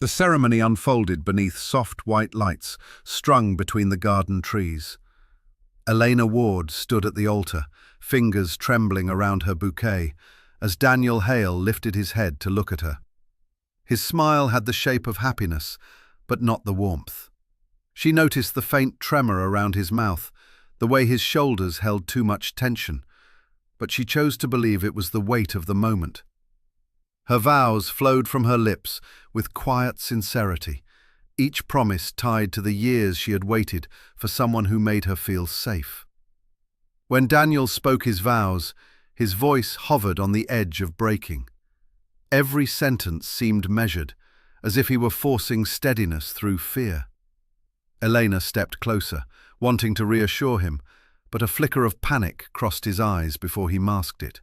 The ceremony unfolded beneath soft white lights strung between the garden trees. Elena Ward stood at the altar, fingers trembling around her bouquet, as Daniel Hale lifted his head to look at her. His smile had the shape of happiness, but not the warmth. She noticed the faint tremor around his mouth, the way his shoulders held too much tension, but she chose to believe it was the weight of the moment. Her vows flowed from her lips with quiet sincerity, each promise tied to the years she had waited for someone who made her feel safe. When Daniel spoke his vows, his voice hovered on the edge of breaking. Every sentence seemed measured, as if he were forcing steadiness through fear. Elena stepped closer, wanting to reassure him, but a flicker of panic crossed his eyes before he masked it.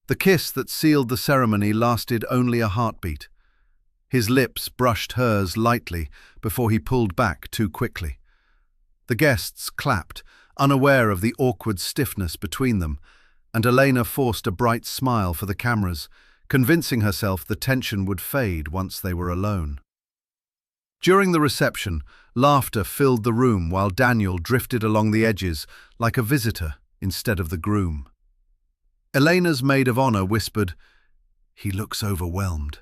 The kiss that sealed the ceremony lasted only a heartbeat. His lips brushed hers lightly before he pulled back too quickly. The guests clapped, unaware of the awkward stiffness between them, and Elena forced a bright smile for the cameras, convincing herself the tension would fade once they were alone. During the reception, laughter filled the room while Daniel drifted along the edges like a visitor instead of the groom. Elena's maid of honor whispered, "He looks overwhelmed."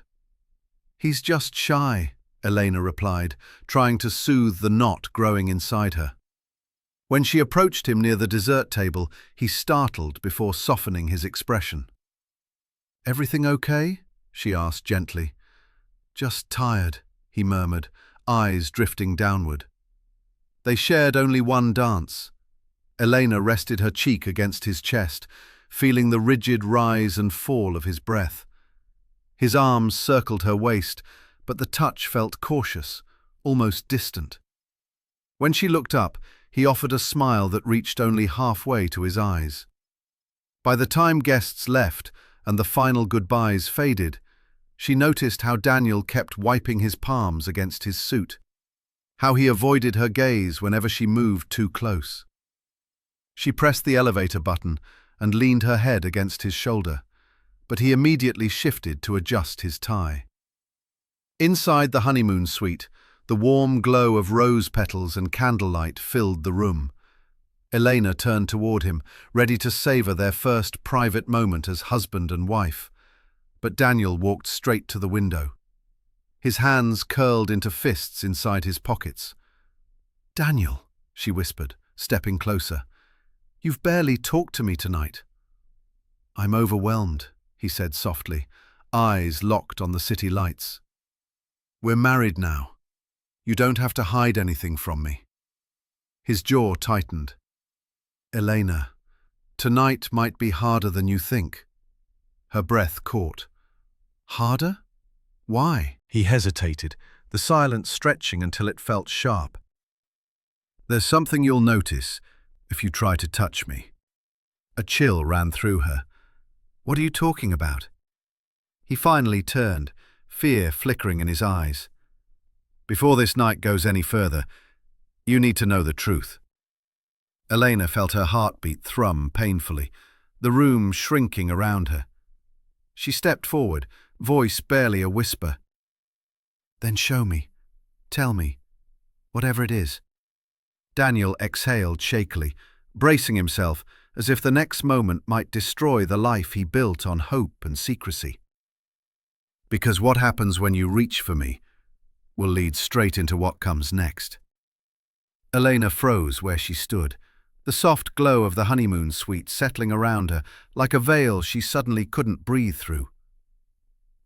"He's just shy," Elena replied, trying to soothe the knot growing inside her. When she approached him near the dessert table, he startled before softening his expression. "Everything okay?" she asked gently. "Just tired," he murmured, eyes drifting downward. They shared only one dance. Elena rested her cheek against his chest, feeling the rigid rise and fall of his breath. His arms circled her waist, but the touch felt cautious, almost distant. When she looked up, he offered a smile that reached only halfway to his eyes. By the time guests left and the final goodbyes faded, she noticed how Daniel kept wiping his palms against his suit, how he avoided her gaze whenever she moved too close. She pressed the elevator button and leaned her head against his shoulder, but he immediately shifted to adjust his tie. Inside the honeymoon suite, the warm glow of rose petals and candlelight filled the room. Elena turned toward him, ready to savor their first private moment as husband and wife, but Daniel walked straight to the window. His hands curled into fists inside his pockets. "Daniel," she whispered, stepping closer, "you've barely talked to me tonight." "I'm overwhelmed," he said softly, eyes locked on the city lights. "We're married now. You don't have to hide anything from me." His jaw tightened. "Elena, tonight might be harder than you think." Her breath caught. "Harder? Why?" He hesitated, the silence stretching until it felt sharp. "There's something you'll notice if you try to touch me." A chill ran through her. "What are you talking about?" He finally turned, fear flickering in his eyes. "Before this night goes any further, you need to know the truth." Elena felt her heartbeat thrum painfully, the room shrinking around her. She stepped forward, voice barely a whisper. "Then show me. Tell me. Whatever it is." Daniel exhaled shakily, bracing himself as if the next moment might destroy the life he built on hope and secrecy. "Because what happens when you reach for me will lead straight into what comes next." Elena froze where she stood, the soft glow of the honeymoon suite settling around her like a veil she suddenly couldn't breathe through.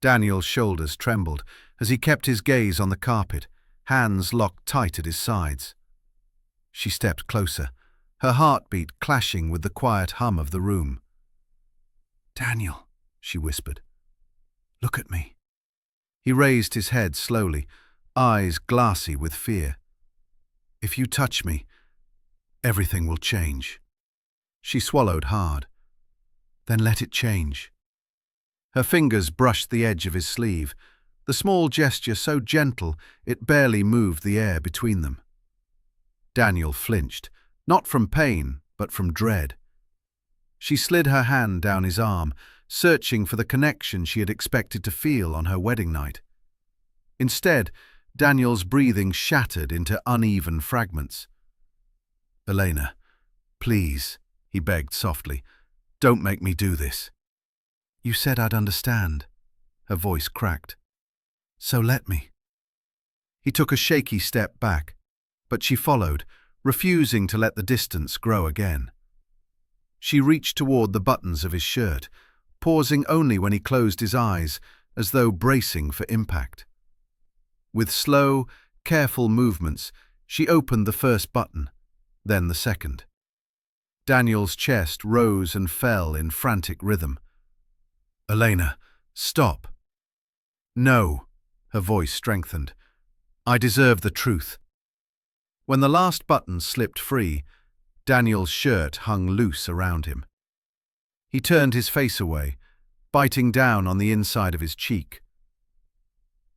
Daniel's shoulders trembled as he kept his gaze on the carpet, hands locked tight at his sides. She stepped closer, her heartbeat clashing with the quiet hum of the room. "Daniel," she whispered, "look at me." He raised his head slowly, eyes glassy with fear. "If you touch me, everything will change." She swallowed hard. "Then let it change." Her fingers brushed the edge of his sleeve, the small gesture so gentle it barely moved the air between them. Daniel flinched, not from pain, but from dread. She slid her hand down his arm, searching for the connection she had expected to feel on her wedding night. Instead, Daniel's breathing shattered into uneven fragments. "Elena, please," he begged softly, "don't make me do this." "You said I'd understand." Her voice cracked. "So let me." He took a shaky step back, but she followed, refusing to let the distance grow again. She reached toward the buttons of his shirt, pausing only when he closed his eyes, as though bracing for impact. With slow, careful movements, she opened the first button, then the second. Daniel's chest rose and fell in frantic rhythm. "Elena, stop." "No," her voice strengthened. "I deserve the truth." When the last button slipped free, Daniel's shirt hung loose around him. He turned his face away, biting down on the inside of his cheek.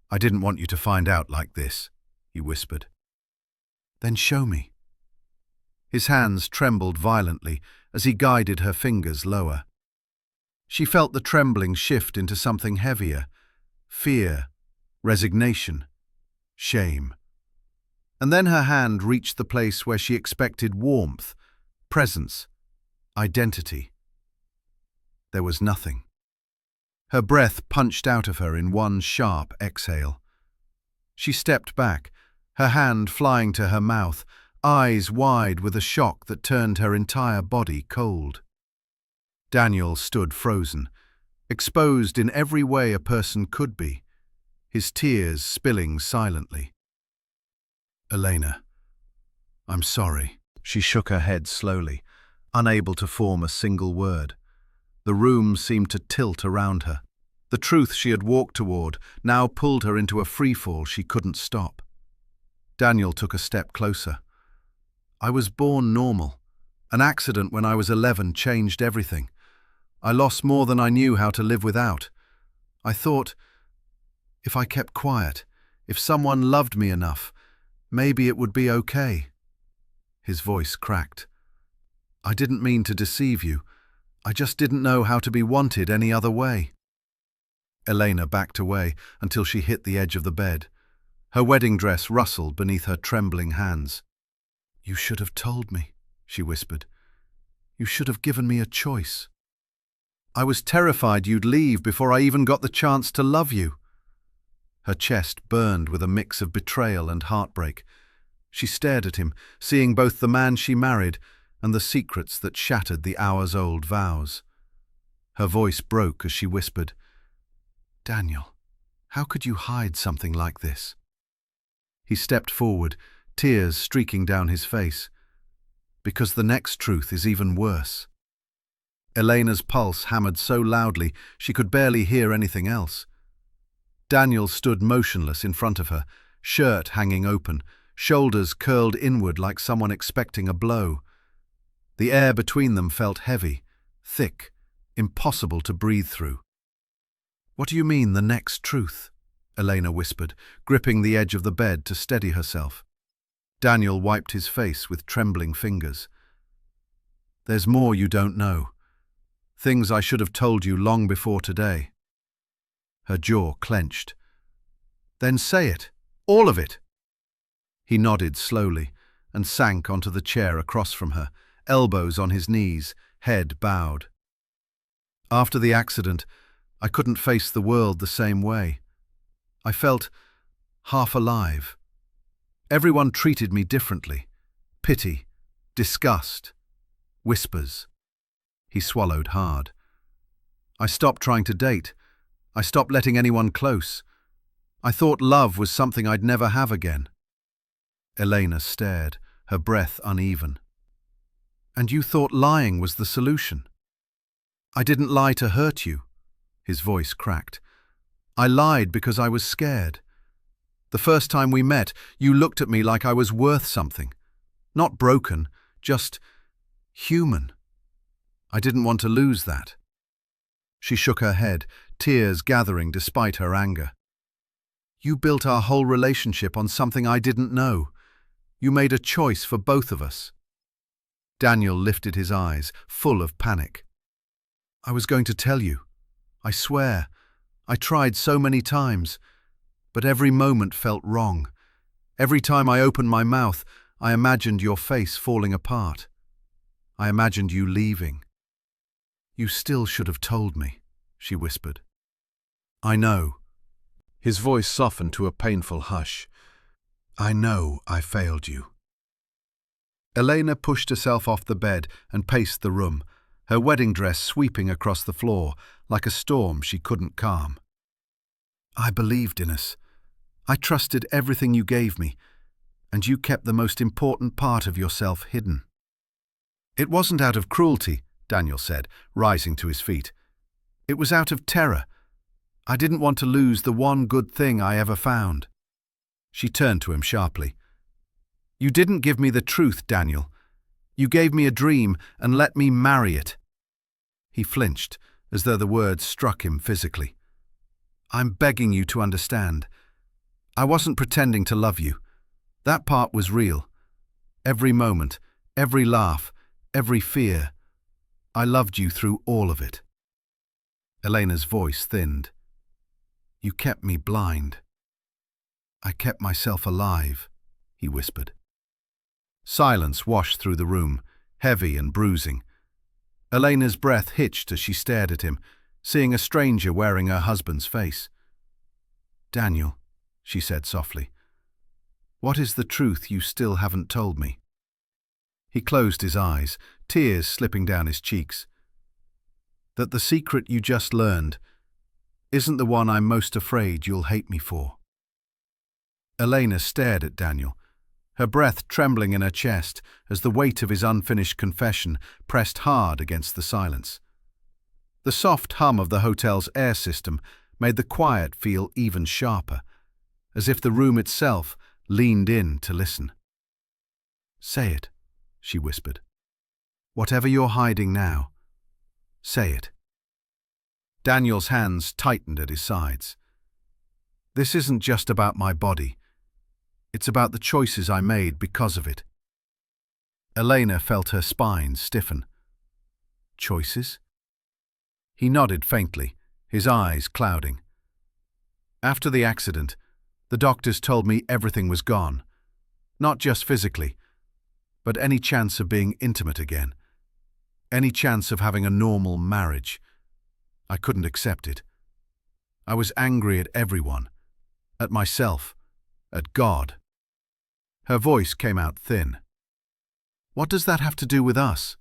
"I didn't want you to find out like this," he whispered. "Then show me." His hands trembled violently as he guided her fingers lower. She felt the trembling shift into something heavier: fear, resignation, shame. And then her hand reached the place where she expected warmth, presence, identity. There was nothing. Her breath punched out of her in one sharp exhale. She stepped back, her hand flying to her mouth, eyes wide with a shock that turned her entire body cold. Daniel stood frozen, exposed in every way a person could be, his tears spilling silently. "Elena, I'm sorry." She shook her head slowly, unable to form a single word. The room seemed to tilt around her. The truth she had walked toward now pulled her into a freefall she couldn't stop. Daniel took a step closer. "I was born normal. An accident when I was 11 changed everything. I lost more than I knew how to live without. I thought, if I kept quiet, if someone loved me enough, maybe it would be okay." His voice cracked. "I didn't mean to deceive you. I just didn't know how to be wanted any other way." Elena backed away until she hit the edge of the bed. Her wedding dress rustled beneath her trembling hands. "You should have told me," she whispered. "You should have given me a choice. I was terrified you'd leave before I even got the chance to love you." Her chest burned with a mix of betrayal and heartbreak. She stared at him, seeing both the man she married and the secrets that shattered the hours-old vows. Her voice broke as she whispered, "Daniel, how could you hide something like this?" He stepped forward, tears streaking down his face. "Because the next truth is even worse." Elena's pulse hammered so loudly she could barely hear anything else. Daniel stood motionless in front of her, shirt hanging open, shoulders curled inward like someone expecting a blow. The air between them felt heavy, thick, impossible to breathe through. "What do you mean, the next truth?" Elena whispered, gripping the edge of the bed to steady herself. Daniel wiped his face with trembling fingers. "There's more you don't know. Things I should have told you long before today." Her jaw clenched. "Then say it. All of it." He nodded slowly and sank onto the chair across from her, elbows on his knees, head bowed. "After the accident, I couldn't face the world the same way. I felt half alive. Everyone treated me differently. Pity, disgust, whispers." He swallowed hard. "I stopped trying to date. I stopped letting anyone close. I thought love was something I'd never have again." Elena stared, her breath uneven. "And you thought lying was the solution?" "I didn't lie to hurt you." His voice cracked. "I lied because I was scared. The first time we met, you looked at me like I was worth something. Not broken, just human. I didn't want to lose that." She shook her head, tears gathering despite her anger. "You built our whole relationship on something I didn't know. You made a choice for both of us." Daniel lifted his eyes, full of panic. "I was going to tell you. I swear. I tried so many times. but every moment felt wrong. Every time I opened my mouth, I imagined your face falling apart. I imagined you leaving. You still should have told me, she whispered. I know. His voice softened to a painful hush. I know I failed you. Elena pushed herself off the bed and paced the room, her wedding dress sweeping across the floor like a storm she couldn't calm. I believed in us. I trusted everything you gave me, and you kept the most important part of yourself hidden. It wasn't out of cruelty, Daniel said, rising to his feet. It was out of terror. I didn't want to lose the one good thing I ever found. She turned to him sharply. You didn't give me the truth, Daniel. You gave me a dream and let me marry it. He flinched, as though the words struck him physically. I'm begging you to understand. I wasn't pretending to love you. That part was real. Every moment, every laugh, every fear. I loved you through all of it. Elena's voice thinned. You kept me blind. I kept myself alive, he whispered. Silence washed through the room, heavy and bruising. Elena's breath hitched as she stared at him, seeing a stranger wearing her husband's face. Daniel, she said softly, what is the truth you still haven't told me? He closed his eyes, tears slipping down his cheeks. That the secret you just learned isn't the one I'm most afraid you'll hate me for. Elena stared at Daniel, her breath trembling in her chest as the weight of his unfinished confession pressed hard against the silence. The soft hum of the hotel's air system made the quiet feel even sharper, as if the room itself leaned in to listen. Say it, she whispered. Whatever you're hiding now, say it. Daniel's hands tightened at his sides. This isn't just about my body. It's about the choices I made because of it. Elena felt her spine stiffen. Choices? He nodded faintly, his eyes clouding. After the accident, the doctors told me everything was gone. Not just physically, but any chance of being intimate again. Any chance of having a normal marriage. I couldn't accept it. I was angry at everyone, at myself, at God. Her voice came out thin. What does that have to do with us?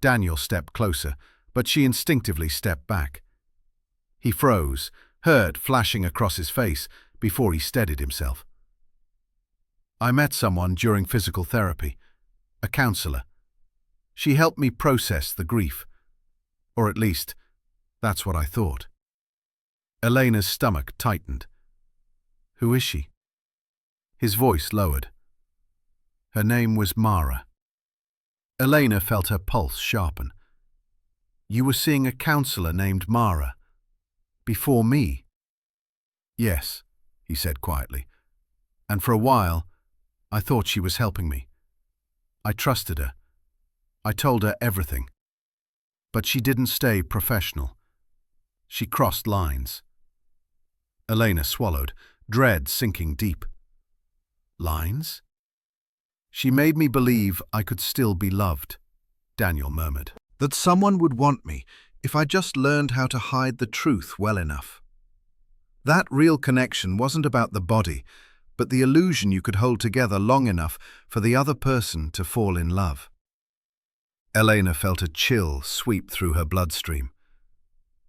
Daniel stepped closer, but she instinctively stepped back. He froze, hurt flashing across his face before he steadied himself. I met someone during physical therapy, a counselor. She helped me process the grief. Or at least, that's what I thought. Elena's stomach tightened. Who is she? His voice lowered. Her name was Mara. Elena felt her pulse sharpen. You were seeing a counselor named Mara. Before me? Yes, he said quietly. And for a while, I thought she was helping me. I trusted her. I told her everything. But she didn't stay professional. She crossed lines. Elena swallowed, dread sinking deep. Lines? She made me believe I could still be loved, Daniel murmured. That someone would want me if I just learned how to hide the truth well enough. That real connection wasn't about the body, but the illusion you could hold together long enough for the other person to fall in love. Elena felt a chill sweep through her bloodstream.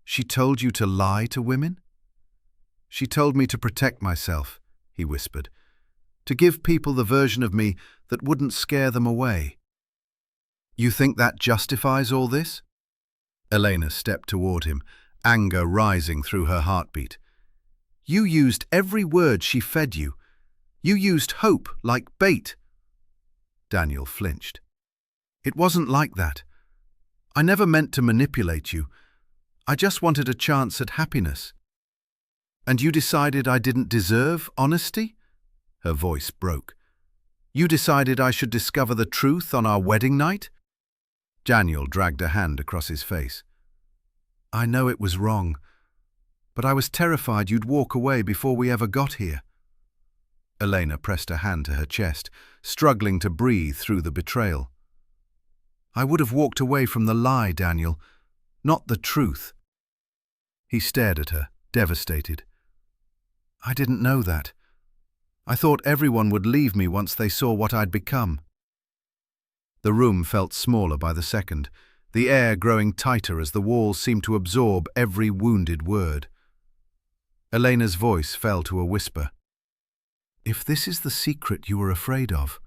She told you to lie to women? She told me to protect myself, he whispered, to give people the version of me that wouldn't scare them away. You think that justifies all this? Elena stepped toward him, anger rising through her heartbeat. You used every word she fed you. You used hope like bait. Daniel flinched. It wasn't like that. I never meant to manipulate you. I just wanted a chance at happiness. And you decided I didn't deserve honesty? Her voice broke. You decided I should discover the truth on our wedding night? Daniel dragged a hand across his face. I know it was wrong, But I was terrified you'd walk away before we ever got here. Elena pressed a hand to her chest, struggling to breathe through the betrayal. I would have walked away from the lie, Daniel, not the truth. He stared at her, devastated. I didn't know that. I thought everyone would leave me once they saw what I'd become. The room felt smaller by the second, the air growing tighter as the walls seemed to absorb every wounded word. Elena's voice fell to a whisper. If this is the secret you were afraid of,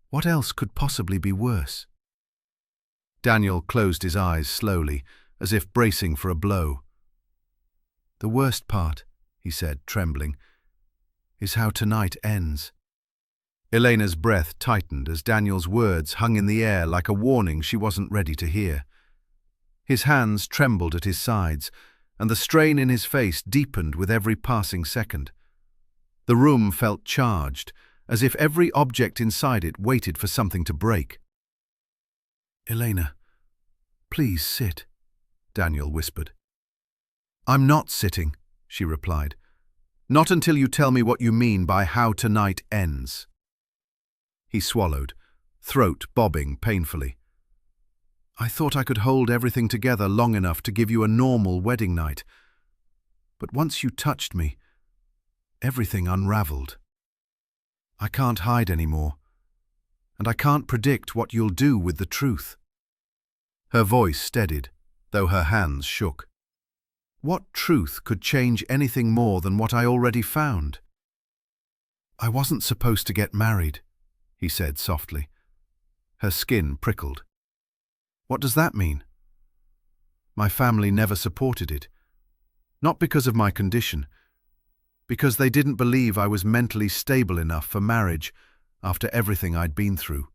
what else could possibly be worse? Daniel closed his eyes slowly, as if bracing for a blow. The worst part, he said, trembling, is how tonight ends. Elena's breath tightened as Daniel's words hung in the air like a warning she wasn't ready to hear. His hands trembled at his sides, and the strain in his face deepened with every passing second. The room felt charged, as if every object inside it waited for something to break. Elena, please sit, Daniel whispered. I'm not sitting, she replied. Not until you tell me what you mean by how tonight ends. He swallowed, throat bobbing painfully. I thought I could hold everything together long enough to give you a normal wedding night. But once you touched me, everything unraveled. I can't hide anymore, and I can't predict what you'll do with the truth. Her voice steadied, though her hands shook. What truth could change anything more than what I already found? I wasn't supposed to get married, he said softly. Her skin prickled. What does that mean? My family never supported it. Not because of my condition, because they didn't believe I was mentally stable enough for marriage after everything I'd been through.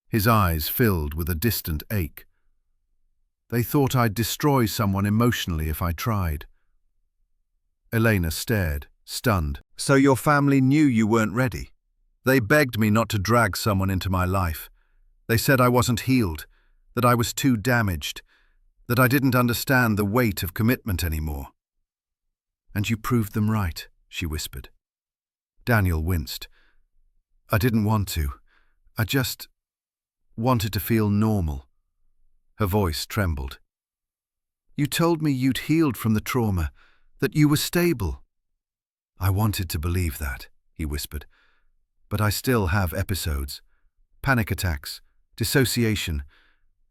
His eyes filled with a distant ache. They thought I'd destroy someone emotionally if I tried. Elena stared, stunned. So your family knew you weren't ready? They begged me not to drag someone into my life. They said I wasn't healed, that I was too damaged, that I didn't understand the weight of commitment anymore. And you proved them right, she whispered. Daniel winced. I didn't want to. I just wanted to feel normal. Her voice trembled. You told me you'd healed from the trauma, that you were stable. I wanted to believe that, he whispered. But I still have episodes. Panic attacks, dissociation,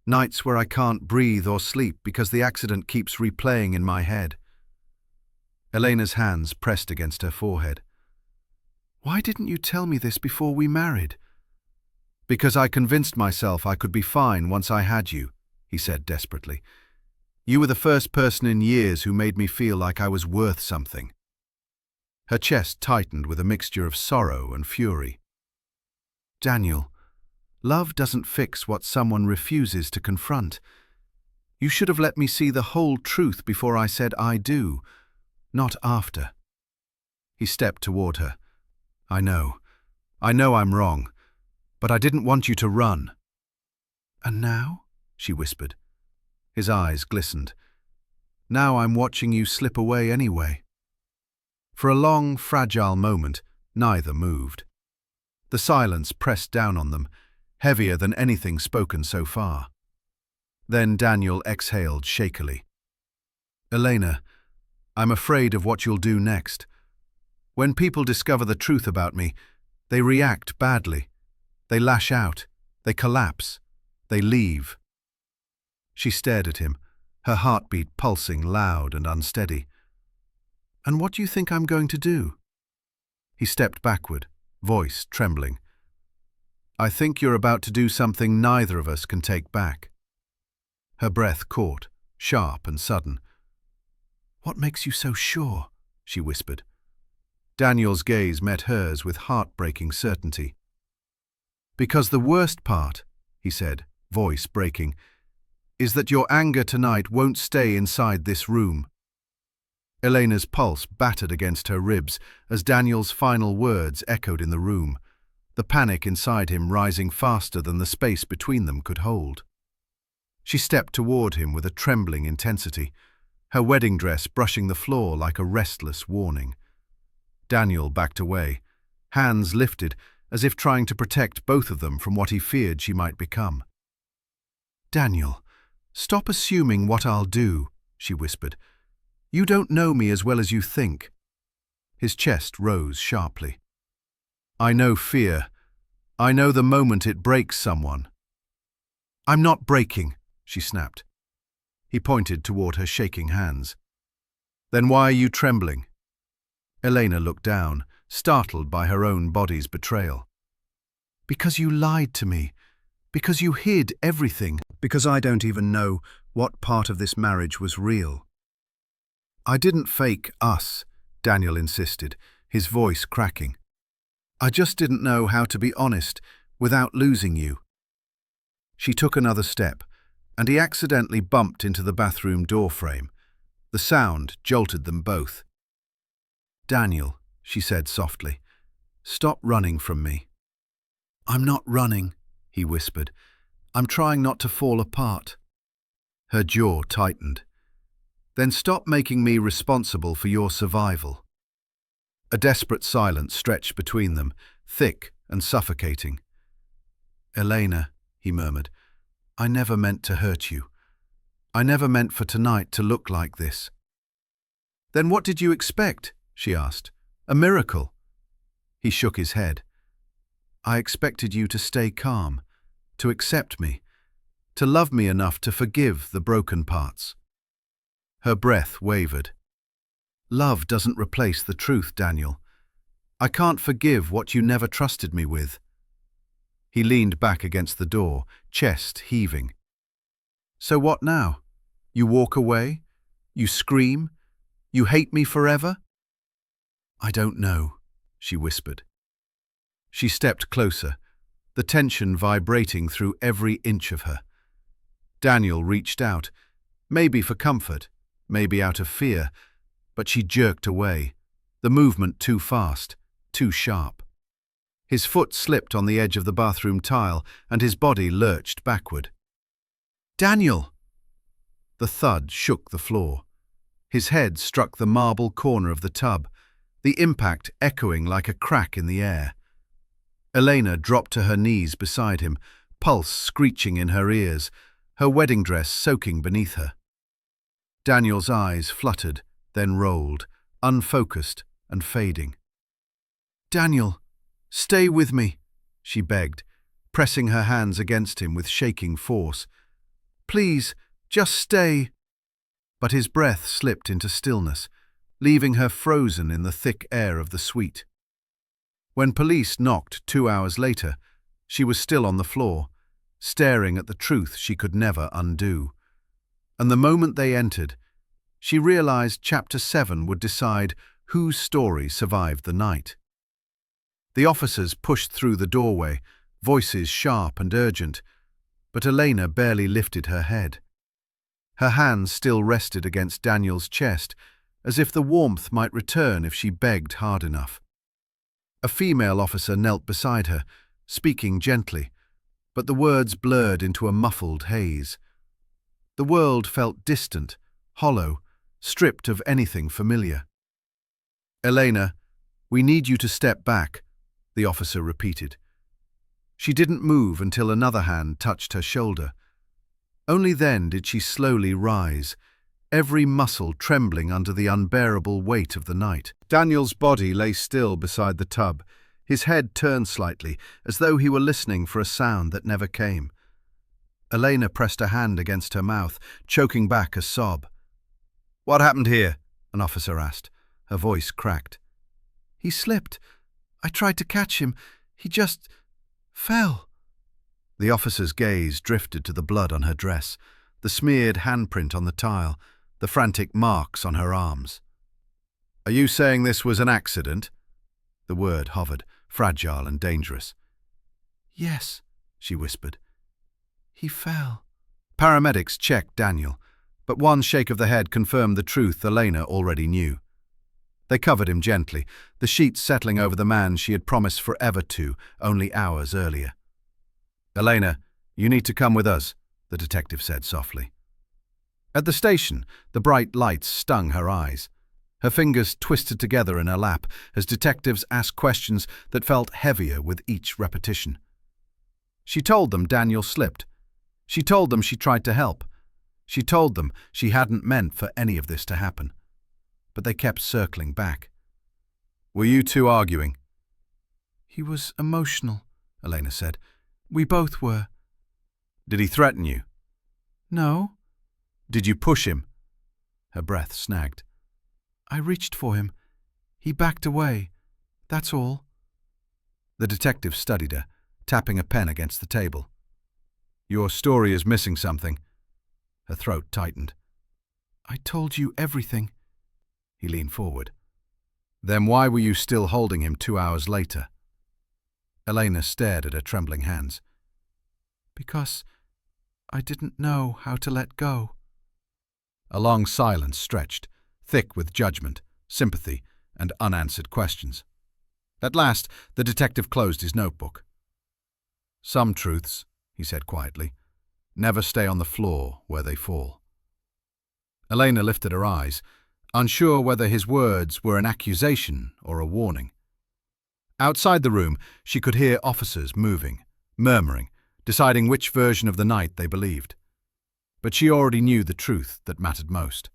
nights where I can't breathe or sleep because the accident keeps replaying in my head. Elena's hands pressed against her forehead. Why didn't you tell me this before we married? Because I convinced myself I could be fine once I had you, he said desperately. You were the first person in years who made me feel like I was worth something. Her chest tightened with a mixture of sorrow and fury. Daniel, love doesn't fix what someone refuses to confront. You should have let me see the whole truth before I said I do, not after. He stepped toward her. I know I'm wrong, but I didn't want you to run. And now? She whispered. His eyes glistened. Now I'm watching you slip away anyway. For a long, fragile moment, neither moved. The silence pressed down on them, heavier than anything spoken so far. Then Daniel exhaled shakily. Elena, I'm afraid of what you'll do next. When people discover the truth about me, they react badly. They lash out. They collapse. They leave. She stared at him, her heartbeat pulsing loud and unsteady. And what do you think I'm going to do? He stepped backward, voice trembling. I think you're about to do something neither of us can take back. Her breath caught, sharp and sudden. What makes you so sure? She whispered. Daniel's gaze met hers with heartbreaking certainty. Because the worst part, he said, voice breaking, is that your anger tonight won't stay inside this room. Elena's pulse battered against her ribs as Daniel's final words echoed in the room, the panic inside him rising faster than the space between them could hold. She stepped toward him with a trembling intensity, her wedding dress brushing the floor like a restless warning. Daniel backed away, hands lifted as if trying to protect both of them from what he feared she might become. "Daniel, stop assuming what I'll do," she whispered. "You don't know me as well as you think." His chest rose sharply. "I know fear. I know the moment it breaks someone." "I'm not breaking," she snapped. He pointed toward her shaking hands. "Then why are you trembling?" Elena looked down, startled by her own body's betrayal. "Because you lied to me. Because you hid everything. Because I don't even know what part of this marriage was real." "I didn't fake us," Daniel insisted, his voice cracking. "I just didn't know how to be honest without losing you." She took another step, and he accidentally bumped into the bathroom doorframe. The sound jolted them both. "Daniel," she said softly, "stop running from me." "I'm not running," he whispered. "I'm trying not to fall apart." Her jaw tightened. "Then stop making me responsible for your survival." A desperate silence stretched between them, thick and suffocating. "Elena," he murmured, "I never meant to hurt you. I never meant for tonight to look like this." "Then what did you expect?" she asked. "A miracle?" He shook his head. "I expected you to stay calm, to accept me, to love me enough to forgive the broken parts." Her breath wavered. "Love doesn't replace the truth, Daniel. I can't forgive what you never trusted me with." He leaned back against the door, chest heaving. "So what now? You walk away? You scream? You hate me forever?" "I don't know," she whispered. She stepped closer, the tension vibrating through every inch of her. Daniel reached out, maybe for comfort, maybe out of fear, but she jerked away, the movement too fast, too sharp. His foot slipped on the edge of the bathroom tile, and his body lurched backward. "Daniel!" The thud shook the floor. His head struck the marble corner of the tub, the impact echoing like a crack in the air. Elena dropped to her knees beside him, pulse screeching in her ears, her wedding dress soaking beneath her. Daniel's eyes fluttered, then rolled, unfocused and fading. "Daniel, stay with me," she begged, pressing her hands against him with shaking force. "Please, just stay." But his breath slipped into stillness, leaving her frozen in the thick air of the suite. When police knocked 2 hours later, she was still on the floor, staring at the truth she could never undo. And the moment they entered, she realized Chapter 7 would decide whose story survived the night. The officers pushed through the doorway, voices sharp and urgent, but Elena barely lifted her head. Her hands still rested against Daniel's chest, as if the warmth might return if she begged hard enough. A female officer knelt beside her, speaking gently, but the words blurred into a muffled haze. The world felt distant, hollow, stripped of anything familiar. "Elena, we need you to step back," the officer repeated. She didn't move until another hand touched her shoulder. Only then did she slowly rise, every muscle trembling under the unbearable weight of the night. Daniel's body lay still beside the tub, his head turned slightly, as though he were listening for a sound that never came. Elena pressed a hand against her mouth, choking back a sob. "What happened here?" an officer asked. Her voice cracked. "He slipped. I tried to catch him. He just fell." The officer's gaze drifted to the blood on her dress, the smeared handprint on the tile, the frantic marks on her arms. "Are you saying this was an accident?" The word hovered, fragile and dangerous. "Yes," she whispered. "He fell." Paramedics checked Daniel, but one shake of the head confirmed the truth Elena already knew. They covered him gently, the sheets settling over the man she had promised forever to only hours earlier. "Elena, you need to come with us," the detective said softly. At the station, the bright lights stung her eyes. Her fingers twisted together in her lap as detectives asked questions that felt heavier with each repetition. She told them Daniel slipped. She told them she tried to help. She told them she hadn't meant for any of this to happen. But they kept circling back. "Were you two arguing?" "He was emotional," Elena said. "We both were." "Did he threaten you?" "No." "Did you push him?" Her breath snagged. "I reached for him. He backed away. That's all." The detective studied her, tapping a pen against the table. "Your story is missing something." Her throat tightened. "I told you everything." He leaned forward. "Then why were you still holding him 2 hours later?" Elena stared at her trembling hands. "Because I didn't know how to let go." A long silence stretched, thick with judgment, sympathy, and unanswered questions. At last, the detective closed his notebook. "Some truths," he said quietly, "never stay on the floor where they fall." Elena lifted her eyes, unsure whether his words were an accusation or a warning. Outside the room, she could hear officers moving, murmuring, deciding which version of the night they believed. But she already knew the truth that mattered most.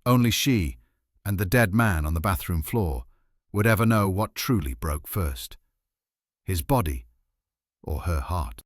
Only she, and the dead man on the bathroom floor, would ever know what truly broke first: his body or her heart.